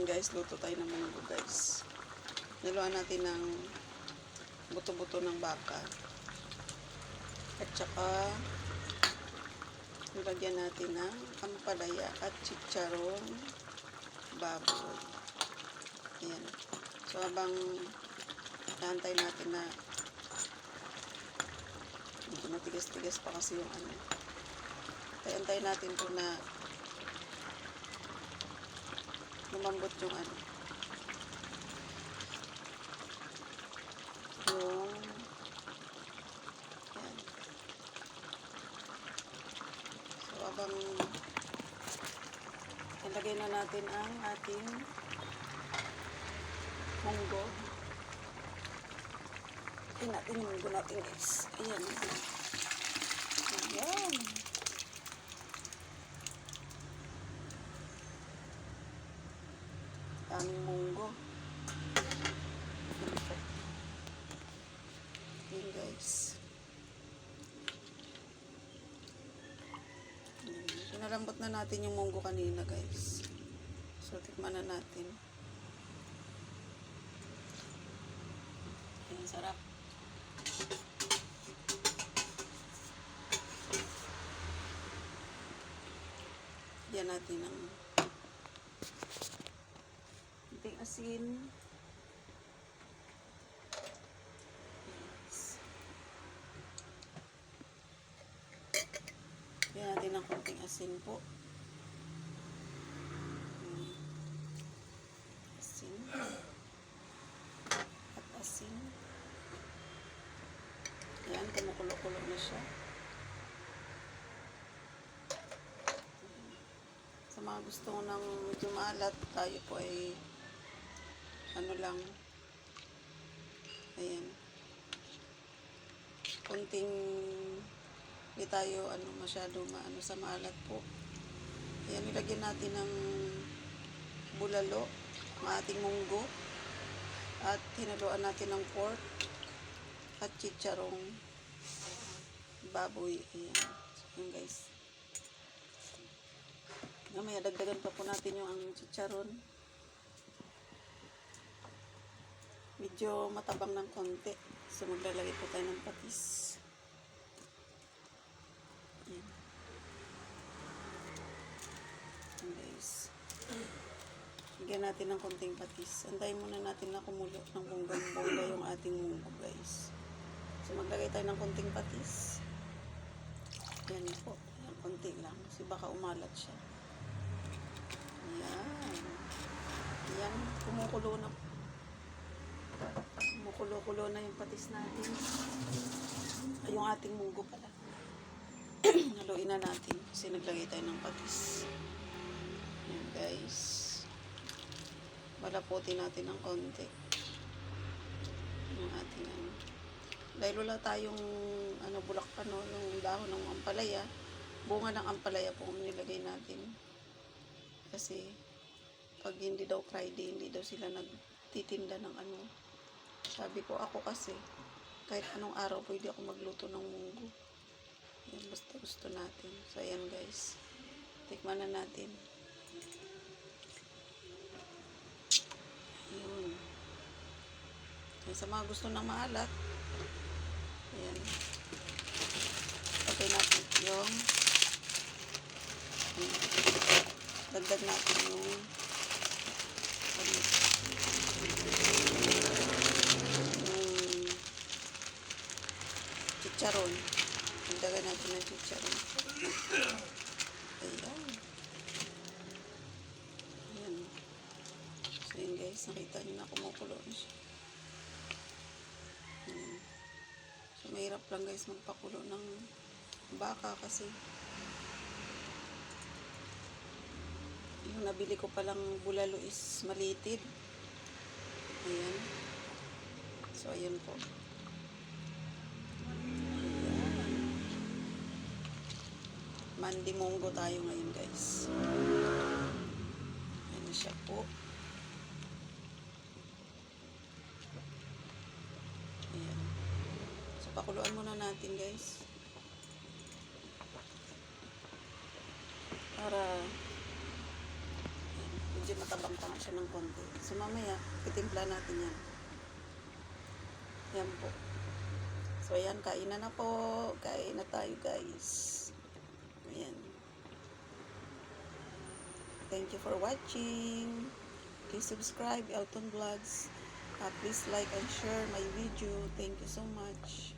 guys, luto tayo ng munggo guys. Niluan natin ng buto-buto ng baka. At saka nilagyan natin ng ampalaya at chicharong baboy. Ayan. So habang naantay natin na medyo matigas-tigas pa kasi yung ano. Antay natin po na lumambot yung ano. Yung yan. So habang ilagay na natin ang ating munggo. Tingnan natin yung munggo natin guys. Ayan. Ayan. Aming munggo. Ayan guys. Pinalambot na natin yung munggo kanina guys. So tikman na natin. Ayan, sarap. Diyan natin ang konting asin. Diyan natin ang konting asin po. Asin. At asin. Ayan, kumukulo-kulo na siya. Sa mga gusto ng medyo maalat, tayo po ay ano lang, ayan, kunting hindi tayo masyado maano sa maalat po. Ayan, nilagyan natin ng bulalo ang ating munggo at hinaluan natin ng pork at chicharong baboy. Ayan, ayan guys. Mamaya dagdagan pa po natin yung ang chicharon. Medyo matabang ng konti. So maglalagay po tayo ng patis. Ayan. Ayan guys. Bigyan natin ng konting patis. Antayin muna natin na kumulo ng bonggang-bongga yung ating munggo guys. So maglagay tayo ng konting patis. Ayan po. Ayan, konti lang. Kasi baka umalat siya. Ayan. Ayan. Kumukulo na. Kumukulo-kulo na yung patis natin. Ay, yung ating munggo pala. Haluin na natin. Kasi naglagay tayo ng patis. Ayan guys. Balaputin natin ng konti. Yung ating ano. Dahil wala tayong bulak pa no, yung dahon ng ampalaya. Bunga ng ampalaya po nilagay natin. Kasi pag hindi daw Friday, hindi daw sila nagtitinda ng ano. Sabi ko ako kasi kahit anong araw pwede ako magluto ng munggo. Yan, basta gusto natin. So ayan guys, tikman na natin. Ayun. Yan, sa mga gusto ng maalat, ayan, patay natin yung dagdag natin yung chicharon. Dagdagan natin ng chicharon. Ayan. Ayan. So yun guys, nakita nyo na kumukulo na siya. Ayan. So mahirap lang guys magpakulo ng baka kasi yung nabili ko palang bulalo is malitid. Ayan. So ayan po. Mandi munggo tayo ngayon guys. Ayan siya po. Ayan. So pakuluan muna natin guys. Para medyo matabang pa siya ng konti. So, mamaya, titimpla natin yan. Yan po. So, ayan, kainan na po. Kain na tayo, guys. Ayan. Thank you for watching. Please subscribe, Elton Vlogs. Please like and share my video. Thank you so much.